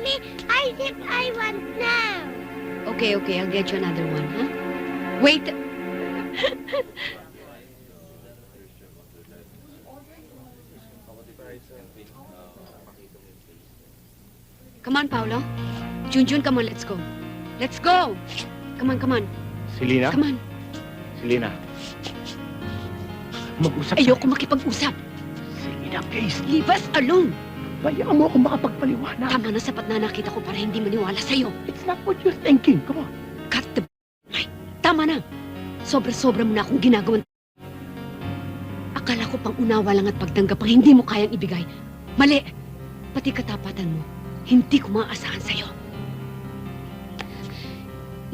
me ice if I want now. Okay, I'll get you another one, huh? Wait. Come on, Paolo. Junjun, come on, let's go. Let's go! Come on. Selena? Come on. Selena. Mag-usap Ayoko makipag-usap. Selena, please. Leave us alone. Bayaan mo ako makapagpaliwanag. Tama na, sapat na nakita ko para hindi maniwala sa'yo. It's not what you're thinking. Come on. Cut the Ay, tama na. Sobra-sobra mo na akong ginagawan. Akala ko pang unawa lang at pagtanggap ang hindi mo kayang ibigay. Mali. Pati katapatan mo, hindi ko maaasahan sa'yo.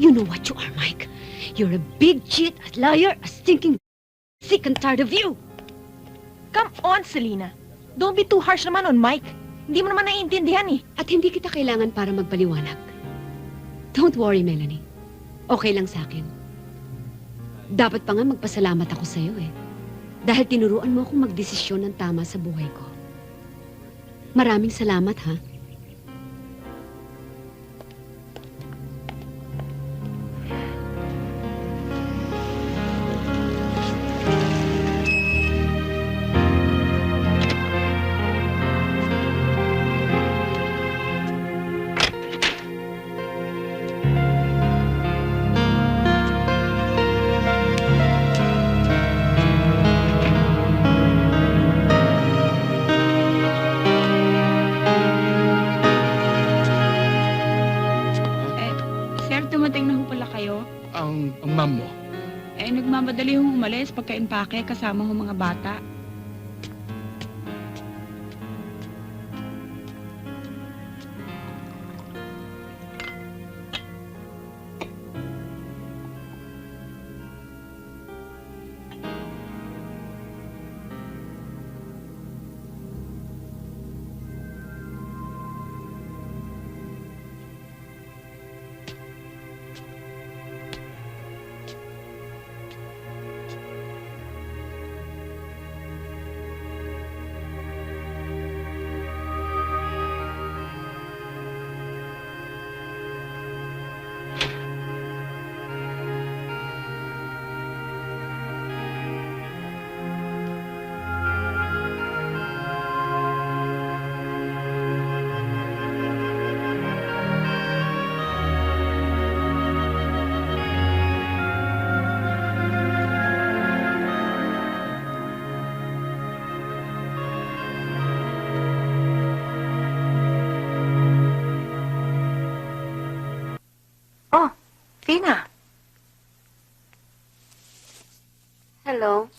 You know what you are, Mike. You're a big cheat, a liar, a stinking sick and tired of you. Come on, Selena. Don't be too harsh naman on Mike. Hindi mo naman naiintindihan eh. At hindi kita kailangan para magpaliwanag. Don't worry, Melanie. Okay lang sa akin. Dapat pa nga magpasalamat ako sa'yo eh. Dahil tinuruan mo akong magdesisyon ng tama sa buhay ko. Maraming salamat, ha? Sir, dumating na ho pala kayo. Ang ma'am mo. Nagmamadali hong umalis pagka-impake kasama ho mga bata. Oh, Tina. Hello?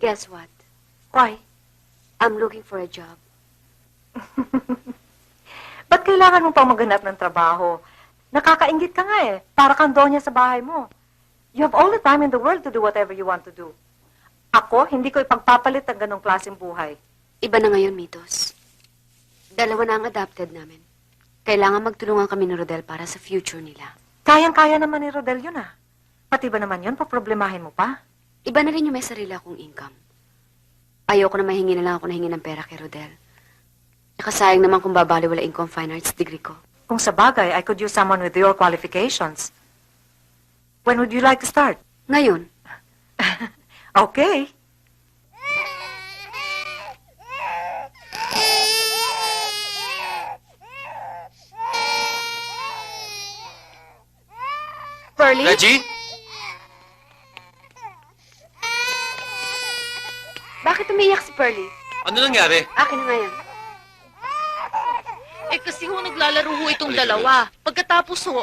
Guess what? Why? I'm looking for a job. Ba't kailangan mo pang maghanap ng trabaho? Nakakaingit ka nga eh. Para kang donya sa bahay mo. You have all the time in the world to do whatever you want to do. Ako, hindi ko ipagpapalit ang ganong klaseng buhay. Iba na ngayon, Mitos. Dalawa na ang adopted namin. Kailangan magtulungan kami ni Rodel para sa future nila. Kayang-kaya naman ni Rodel yun ah. Pati ba naman yun, paproblemahin mo pa? Iba na rin yung may sarili akong income. Ayoko na mahingi na lang ako nahingi ng pera kay Rodel. Nakasayang naman kung babaliwalain ko ang fine arts degree ko. Kung sa bagay, I could use someone with your qualifications. When would you like to start? Ngayon, Okay. Pearlie? Reggie? Bakit umiyak si Pearlie? Ano nangyari? Akin na ngayon. Kasi ho naglalaro ho itong dalawa. Pagkatapos ho,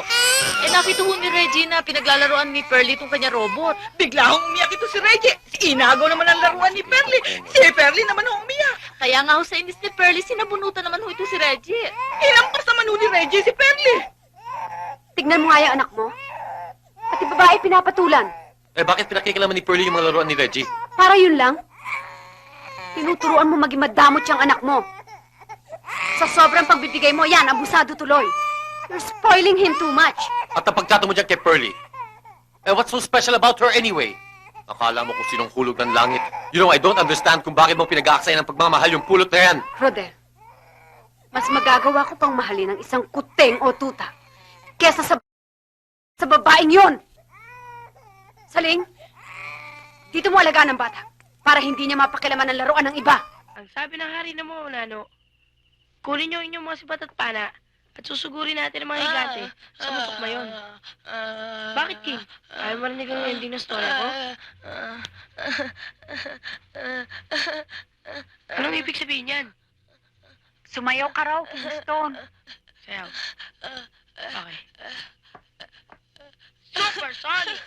nakita ho ni Reggie na pinaglalaroan ni Pearlie itong kanya robot. Bigla hong umiyak ito si Reggie. Inagaw naman ang laruan ni Pearlie. Si Pearlie naman ang umiyak. Kaya nga ho sa inis ni Pearlie, sinabunutan naman ho ito si Reggie. Hinampas naman ho ni Reggie si Pearlie. Tignan mo nga yung anak mo. Pati babae pinapatulan. Bakit pinakikilaman ni Pearlie yung mga laruan ni Reggie? Para yun lang. Tinuturuan mo maging madamot yung anak mo. Sa sobrang pagbibigay mo, yan, abusado tuloy. You're spoiling him too much. At ang pagtrato mo dyan kay Pearlie? What's so special about her anyway? Akala mo kung sinong hulog ng langit. You know, I don't understand kung bakit mo pinag-aaksaya ng pagmamahal yung pulot na yan. Rodel, Mas magagawa ko pang mahalin ng isang kuteng o tuta kesa sa babaeng yon. Saling, dito mo alagaan ng bata para hindi niya mapakilaman ng laruan ng iba. Ang sabi ng hari na mo, Nano, kunin niyo inyong mga sibat at pana at susugurin natin ang mga higante sa bukok na yon. Bakit, King? Ayaw mo marinig ang ending ng story ko? Anong ibig sabihin yan? Sumayaw ka raw, Kingston. Sayaw. Okay. Supersonic!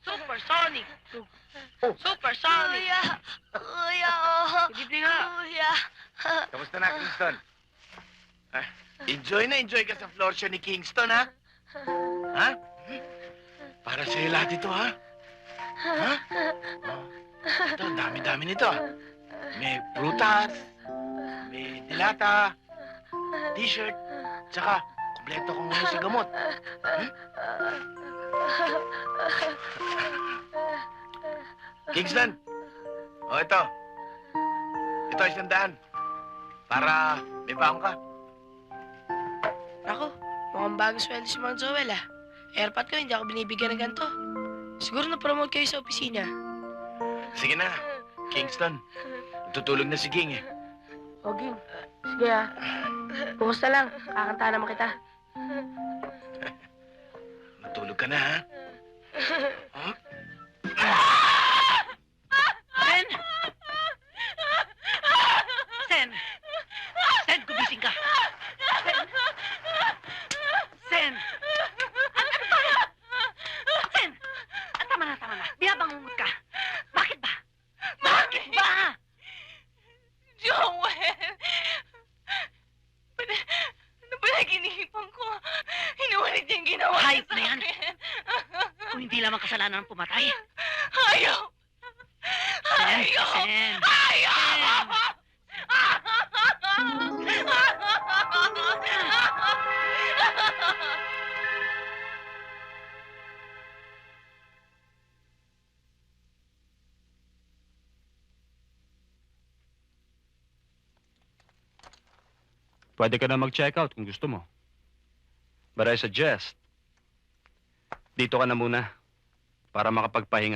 Supersonic! Supersonic! Kuya, Libre nga. Kuya. Kamusta na, Kingston? Enjoy ka sa floor show ni Kingston, ha? Ha? Para sa'yo lahat ito, ha? Ha? Oh. Ito, ang dami-dami nito, ha? May prutas, may dilata, t-shirt, tsaka kompleto kong muna sa gamot. Kingston! O, ito. Ito, 100. Para may baon ka. Ako, mukhang bagong sweldo si Mang Joel, ah. Airpot ko, hindi ako binibigyan ng ganito. Siguro na-promote kayo sa opisina. Sige na, Kingston. Tutulog na si King, eh. O, Ging. Sige, ah. Bukas na lang. Kakanta naman kita. Matulog ka na, ha? Huh? Sen! Sen! Sen, gumising ka! Sen! Sen! Sen! Tama na, tama na. Binabangungot ka. Bakit ba? Bakit ba? Joel! Ano ba naginipan ko? Hinuwalit niya yung ginawa Hayop niya na yan. sa akin. Kung hindi lamang kasalanan ng pumatay. Ayaw! Sen! Ayaw! Sen! Ayaw! Pwede ka na mag-check out kung gusto mo. But I suggest, dito ka na muna para makapagpahinga.